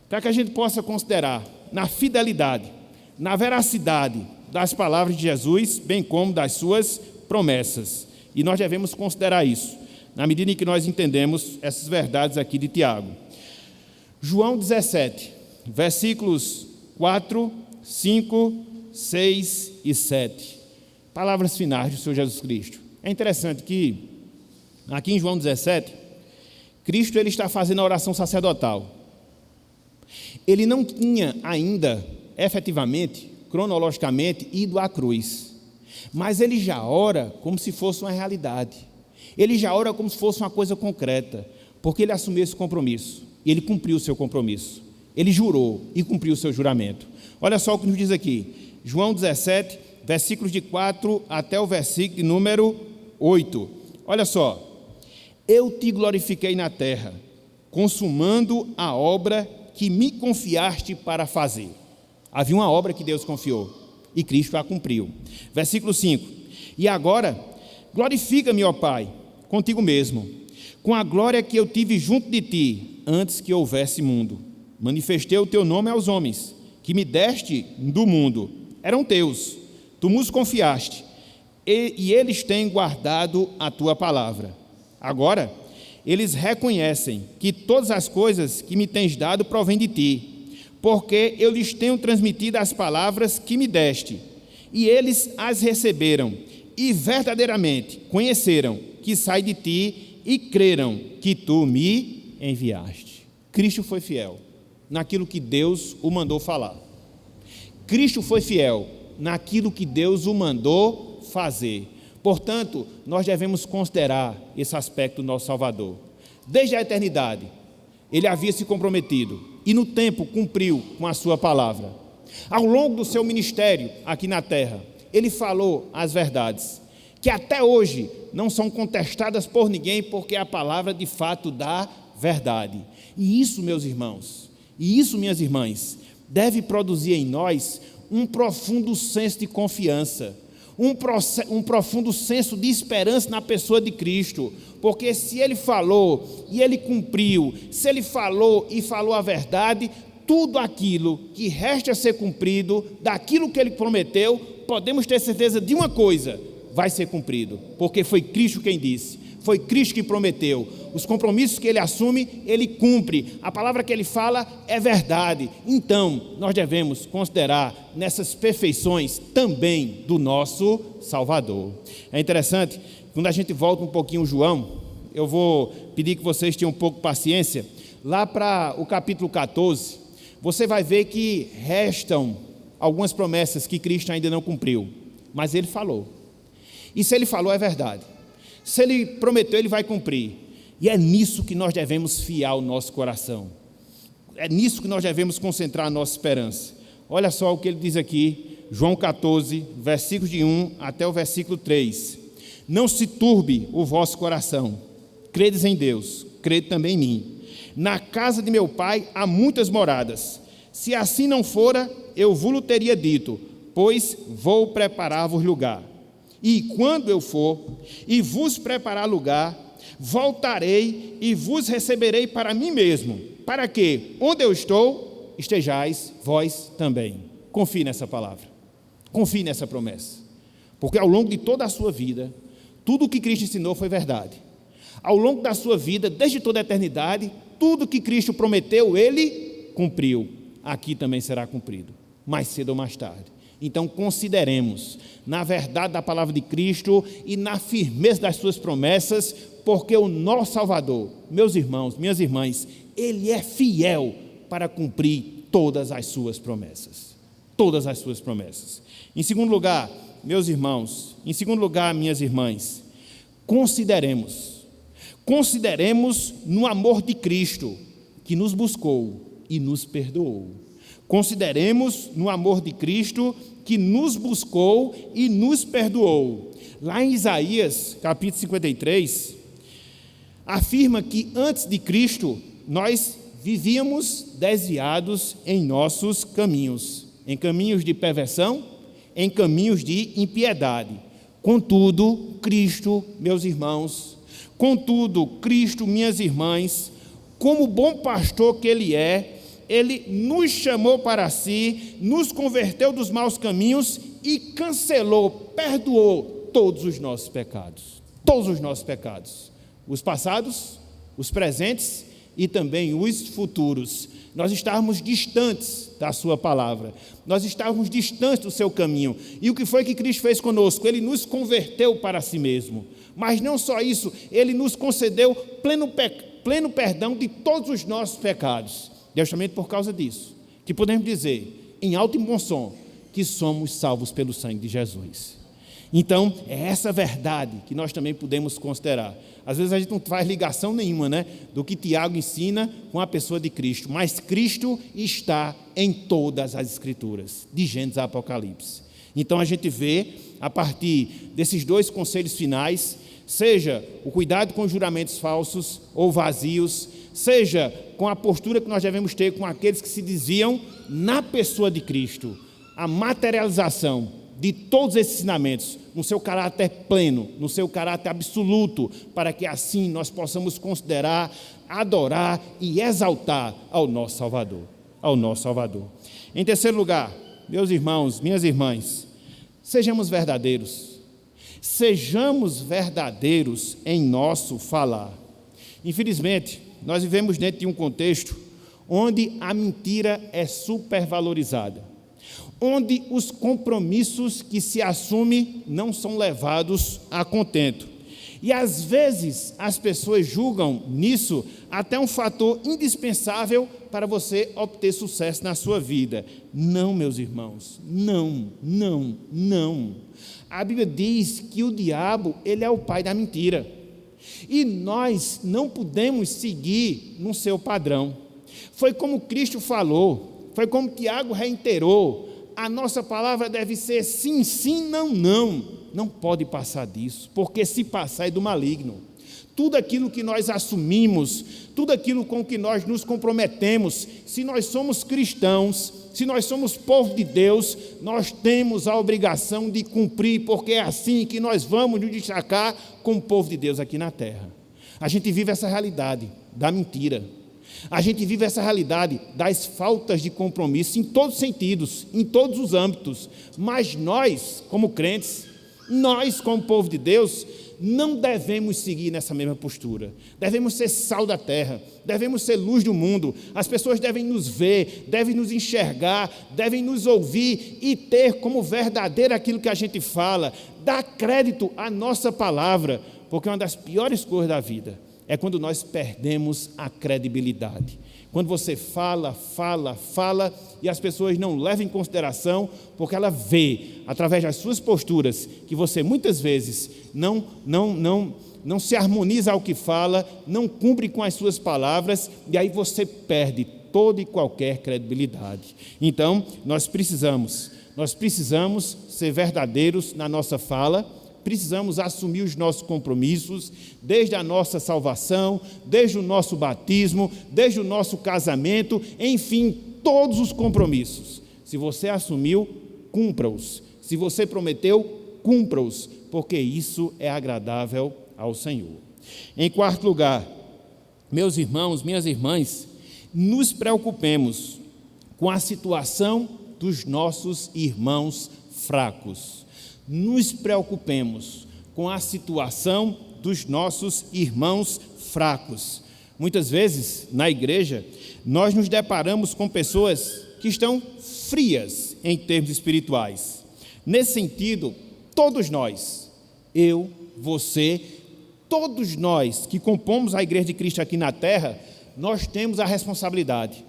Para que a gente possa considerar na fidelidade, na veracidade das palavras de Jesus, bem como das suas promessas. E nós devemos considerar isso, na medida em que nós entendemos essas verdades aqui de Tiago. João 17, versículos 4, 5, 6 e 7. Palavras finais do Senhor Jesus Cristo. É interessante que, aqui em João 17, Cristo ele está fazendo a oração sacerdotal. Ele não tinha ainda, efetivamente, cronologicamente, ido à cruz. Mas ele já ora como se fosse uma realidade. Ele já ora como se fosse uma coisa concreta, porque ele assumiu esse compromisso. E ele cumpriu o seu compromisso. Ele jurou e cumpriu o seu juramento. Olha só o que nos diz aqui. João 17, versículos de 4 até o versículo de número 8. Olha só. Eu te glorifiquei na terra, consumando a obra que me confiaste para fazer. Havia uma obra que Deus confiou, e Cristo a cumpriu. Versículo 5. E agora, glorifica-me, ó Pai, contigo mesmo, com a glória que eu tive junto de ti, antes que houvesse mundo. Manifestei o teu nome aos homens, que me deste do mundo. Eram teus, tu nos confiaste, e eles têm guardado a tua palavra. Agora, eles reconhecem que todas as coisas que me tens dado provêm de ti, porque eu lhes tenho transmitido as palavras que me deste, e eles as receberam, e verdadeiramente conheceram que sai de ti, e creram que tu me enviaste. Cristo foi fiel naquilo que Deus o mandou falar. Cristo foi fiel naquilo que Deus o mandou fazer. Portanto, nós devemos considerar esse aspecto do nosso Salvador. Desde a eternidade, ele havia se comprometido e no tempo cumpriu com a sua palavra. Ao longo do seu ministério aqui na terra, ele falou as verdades, que até hoje não são contestadas por ninguém, porque a palavra de fato dá verdade. E isso, meus irmãos, e isso, minhas irmãs, deve produzir em nós um profundo senso de confiança, um profundo senso de esperança na pessoa de Cristo, porque se ele falou e ele cumpriu, se ele falou e falou a verdade, tudo aquilo que resta a ser cumprido, daquilo que ele prometeu, podemos ter certeza de uma coisa: vai ser cumprido, porque foi Cristo quem disse, foi Cristo que prometeu. Os compromissos que ele assume, ele cumpre. A palavra que ele fala é verdade. Então, nós devemos considerar nessas perfeições também do nosso Salvador. É interessante, quando a gente volta um pouquinho João, eu vou pedir que vocês tenham um pouco de paciência. Lá para o capítulo 14, você vai ver que restam algumas promessas que Cristo ainda não cumpriu. Mas ele falou. E se ele falou, é verdade. Se ele prometeu, ele vai cumprir. E é nisso que nós devemos fiar o nosso coração. É nisso que nós devemos concentrar a nossa esperança. Olha só o que ele diz aqui, João 14, versículos de 1 até o versículo 3. Não se turbe o vosso coração. Credes em Deus, crede também em mim. Na casa de meu pai há muitas moradas. Se assim não fora, eu vos teria dito, pois vou preparar-vos lugar. E quando eu for e vos preparar lugar, voltarei e vos receberei para mim mesmo, para que, onde eu estou, estejais vós também. Confie nessa palavra, confie nessa promessa, porque ao longo de toda a sua vida, tudo o que Cristo ensinou foi verdade. Ao longo da sua vida, desde toda a eternidade, tudo que Cristo prometeu, ele cumpriu. Aqui também será cumprido, mais cedo ou mais tarde. Então consideremos na verdade da palavra de Cristo e na firmeza das suas promessas, porque o nosso Salvador, meus irmãos, minhas irmãs, ele é fiel para cumprir todas as suas promessas. Todas as suas promessas. Em segundo lugar, meus irmãos, em segundo lugar, minhas irmãs, consideremos no amor de Cristo, que nos buscou e nos perdoou. Consideremos no amor de Cristo, que nos buscou e nos perdoou. Lá em Isaías, capítulo 53, afirma que antes de Cristo, nós vivíamos desviados em nossos caminhos, em caminhos de perversão, em caminhos de impiedade. Contudo, Cristo, meus irmãos, contudo, Cristo, minhas irmãs, como bom pastor que Ele é, Ele nos chamou para si, nos converteu dos maus caminhos e cancelou, perdoou todos os nossos pecados. Todos os nossos pecados. Os passados, os presentes e também os futuros. Nós estávamos distantes da sua palavra. Nós estávamos distantes do seu caminho. E o que foi que Cristo fez conosco? Ele nos converteu para si mesmo. Mas não só isso, Ele nos concedeu pleno perdão de todos os nossos pecados. Justamente por causa disso, que podemos dizer, em alto e bom som, que somos salvos pelo sangue de Jesus. Então, é essa verdade que nós também podemos considerar. Às vezes a gente não faz ligação nenhuma, do que Tiago ensina com a pessoa de Cristo, mas Cristo está em todas as Escrituras, de Gênesis a Apocalipse. Então a gente vê, a partir desses dois conselhos finais, seja o cuidado com juramentos falsos ou vazios, seja com a postura que nós devemos ter com aqueles que se desviam na pessoa de Cristo, a materialização de todos esses ensinamentos no seu caráter pleno, no seu caráter absoluto, para que assim nós possamos considerar, adorar e exaltar ao nosso Salvador. Em terceiro lugar, meus irmãos, minhas irmãs, sejamos verdadeiros em nosso falar. Infelizmente, nós vivemos dentro de um contexto onde a mentira é supervalorizada, onde os compromissos que se assumem não são levados a contento. E às vezes as pessoas julgam nisso até um fator indispensável para você obter sucesso na sua vida. Não, meus irmãos, não. A Bíblia diz que o diabo, ele é o pai da mentira. E nós não podemos seguir no seu padrão. Foi como Cristo falou, foi como Tiago reiterou, a nossa palavra deve ser sim, sim, não, não. Não pode passar disso, porque se passar é do maligno. Tudo aquilo que nós assumimos, tudo aquilo com que nós nos comprometemos, se nós somos cristãos, se nós somos povo de Deus, nós temos a obrigação de cumprir, porque é assim que nós vamos nos destacar como povo de Deus aqui na terra. A gente vive essa realidade da mentira. A gente vive essa realidade das faltas de compromisso em todos os sentidos, em todos os âmbitos. Mas nós, como crentes, nós, como povo de Deus, não devemos seguir nessa mesma postura. Devemos ser sal da terra, devemos ser luz do mundo. As pessoas devem nos ver, devem nos enxergar, devem nos ouvir e ter como verdadeiro aquilo que a gente fala, dar crédito à nossa palavra, porque uma das piores coisas da vida é quando nós perdemos a credibilidade. Quando você fala e as pessoas não levam em consideração, porque ela vê, através das suas posturas, que você muitas vezes não se harmoniza ao que fala, não cumpre com as suas palavras, e aí você perde toda e qualquer credibilidade. Então, nós precisamos ser verdadeiros na nossa fala, precisamos assumir os nossos compromissos, desde a nossa salvação, desde o nosso batismo, desde o nosso casamento, enfim, todos os compromissos. Se você assumiu, cumpra-os. Se você prometeu, cumpra-os, porque isso é agradável ao Senhor. Em quarto lugar, meus irmãos, minhas irmãs, nos preocupemos com a situação dos nossos irmãos fracos. Nos preocupemos com a situação dos nossos irmãos fracos. Muitas vezes, na igreja, nós nos deparamos com pessoas que estão frias em termos espirituais. Nesse sentido, todos nós, eu, você, todos nós que compomos a Igreja de Cristo aqui na terra, nós temos a responsabilidade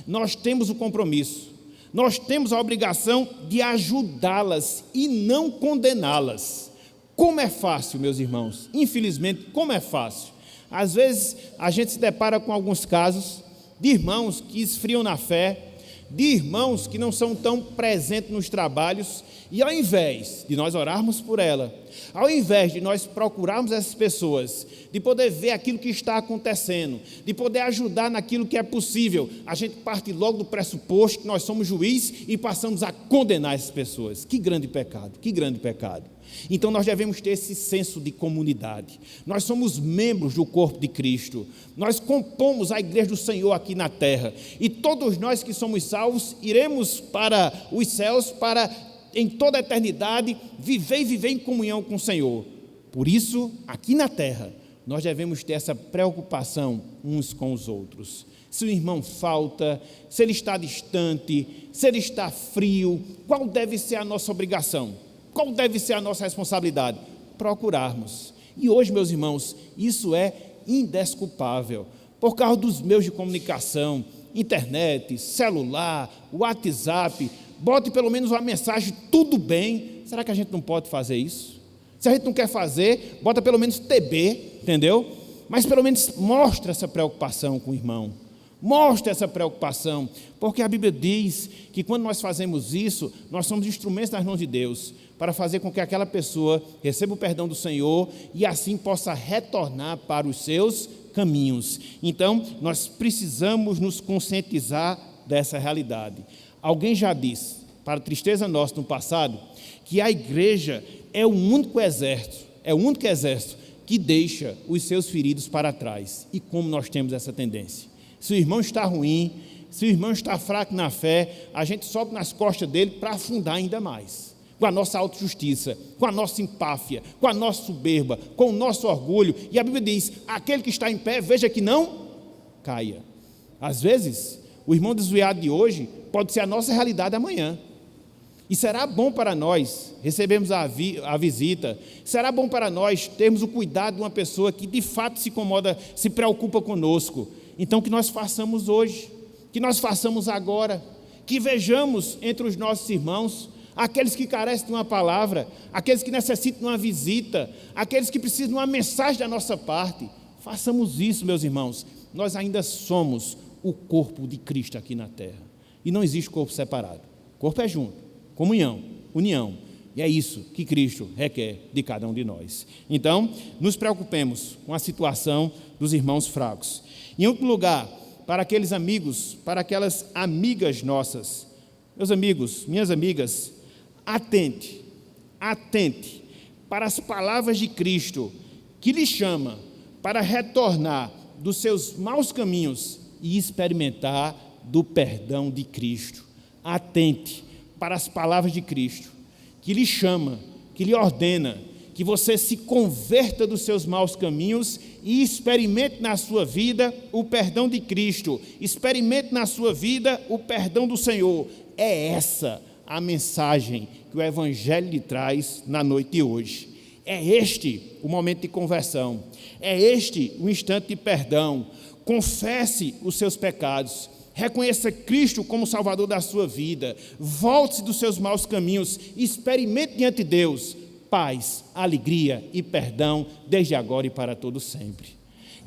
Nós temos o compromisso, nós temos a obrigação de ajudá-las e não condená-las. Como é fácil, meus irmãos, infelizmente, como é fácil. Às vezes a gente se depara com alguns casos de irmãos que esfriam na fé, de irmãos que não são tão presentes nos trabalhos, e ao invés de nós orarmos por ela, ao invés de nós procurarmos essas pessoas, de poder ver aquilo que está acontecendo, de poder ajudar naquilo que é possível, a gente parte logo do pressuposto que nós somos juiz e passamos a condenar essas pessoas. Que grande pecado, que grande pecado. Então nós devemos ter esse senso de comunidade. Nós somos membros do corpo de Cristo, nós compomos a igreja do Senhor aqui na terra, e todos nós que somos salvos iremos para os céus para em toda a eternidade viver em comunhão com o Senhor. Por isso, aqui na terra, nós devemos ter essa preocupação uns com os outros. Se o irmão falta, se ele está distante, se ele está frio, qual deve ser a nossa obrigação? Qual deve ser a nossa responsabilidade? Procurarmos. E hoje, meus irmãos, isso é indesculpável. Por causa dos meios de comunicação, internet, celular, WhatsApp, bote pelo menos uma mensagem, tudo bem. Será que a gente não pode fazer isso? Se a gente não quer fazer, bota pelo menos TB, entendeu? Mas pelo menos mostra essa preocupação com o irmão. Mostra essa preocupação, porque a Bíblia diz que quando nós fazemos isso, nós somos instrumentos nas mãos de Deus, para fazer com que aquela pessoa receba o perdão do Senhor e assim possa retornar para os seus caminhos. Então, nós precisamos nos conscientizar dessa realidade. Alguém já disse, para tristeza nossa no passado, que a igreja é o único exército que deixa os seus feridos para trás. E como nós temos essa tendência? Se o irmão está ruim, se o irmão está fraco na fé, a gente sobe nas costas dele para afundar ainda mais. Com a nossa autojustiça, com a nossa empáfia, com a nossa soberba, com o nosso orgulho. E a Bíblia diz, aquele que está em pé, veja que não caia. Às vezes, o irmão desviado de hoje pode ser a nossa realidade amanhã. E será bom para nós recebermos a visita, será bom para nós termos o cuidado de uma pessoa que de fato se incomoda, se preocupa conosco. Então que nós façamos hoje, que nós façamos agora, que vejamos entre os nossos irmãos, aqueles que carecem de uma palavra, aqueles que necessitam de uma visita, aqueles que precisam de uma mensagem da nossa parte. Façamos isso, meus irmãos. Nós ainda somos o corpo de Cristo aqui na terra. E não existe corpo separado. Corpo é junto, comunhão, união. E é isso que Cristo requer de cada um de nós. Então, nos preocupemos com a situação dos irmãos fracos. Em outro lugar, para aqueles amigos, para aquelas amigas nossas, meus amigos, minhas amigas, atente para as palavras de Cristo, que lhe chama para retornar dos seus maus caminhos e experimentar do perdão de Cristo. Atente para as palavras de Cristo, que lhe chama, que lhe ordena, que você se converta dos seus maus caminhos e experimente na sua vida o perdão de Cristo, experimente na sua vida o perdão do Senhor. É essa a mensagem que o Evangelho lhe traz na noite de hoje. É este o momento de conversão, é este o instante de perdão. Confesse os seus pecados, reconheça Cristo como Salvador da sua vida, volte-se dos seus maus caminhos, experimente diante de Deus paz, alegria e perdão desde agora e para todo sempre.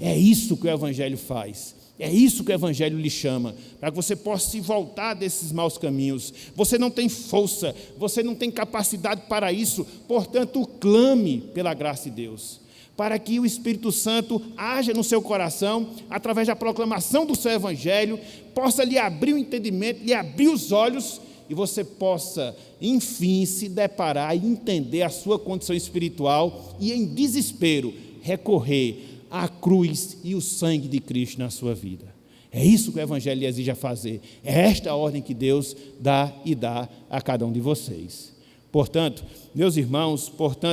É isso que o Evangelho faz, é isso que o Evangelho lhe chama, para que você possa se voltar desses maus caminhos. Você não tem força, você não tem capacidade para isso, portanto clame pela graça de Deus, para que o Espírito Santo haja no seu coração, através da proclamação do seu Evangelho, possa lhe abrir o entendimento, lhe abrir os olhos, e você possa, enfim, se deparar e entender a sua condição espiritual e, em desespero, recorrer à cruz e o sangue de Cristo na sua vida. É isso que o Evangelho lhe exige a fazer. É esta a ordem que Deus dá a cada um de vocês. Portanto, meus irmãos,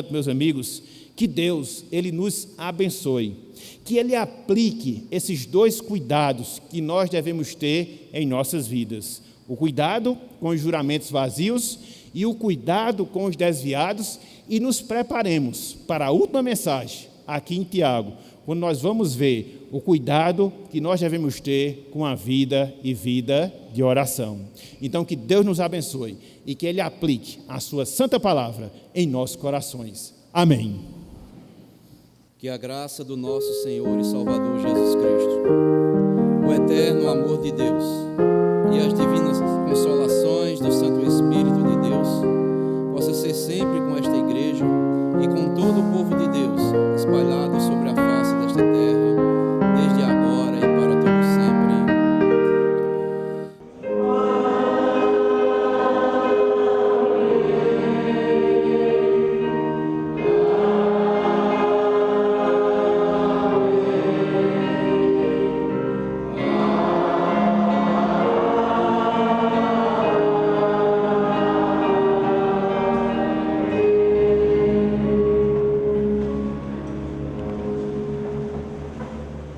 meus amigos, que Deus, Ele nos abençoe, que Ele aplique esses dois cuidados que nós devemos ter em nossas vidas. O cuidado com os juramentos vazios e o cuidado com os desviados, e nos preparemos para a última mensagem, aqui em Tiago, quando nós vamos ver o cuidado que nós devemos ter com a vida e vida de oração. Então, que Deus nos abençoe e que Ele aplique a sua santa palavra em nossos corações. Amém. Que a graça do nosso Senhor e Salvador Jesus Cristo, o eterno amor de Deus e as divinas consolações do Santo Espírito de Deus possa ser sempre com esta igreja e com todo o povo de Deus,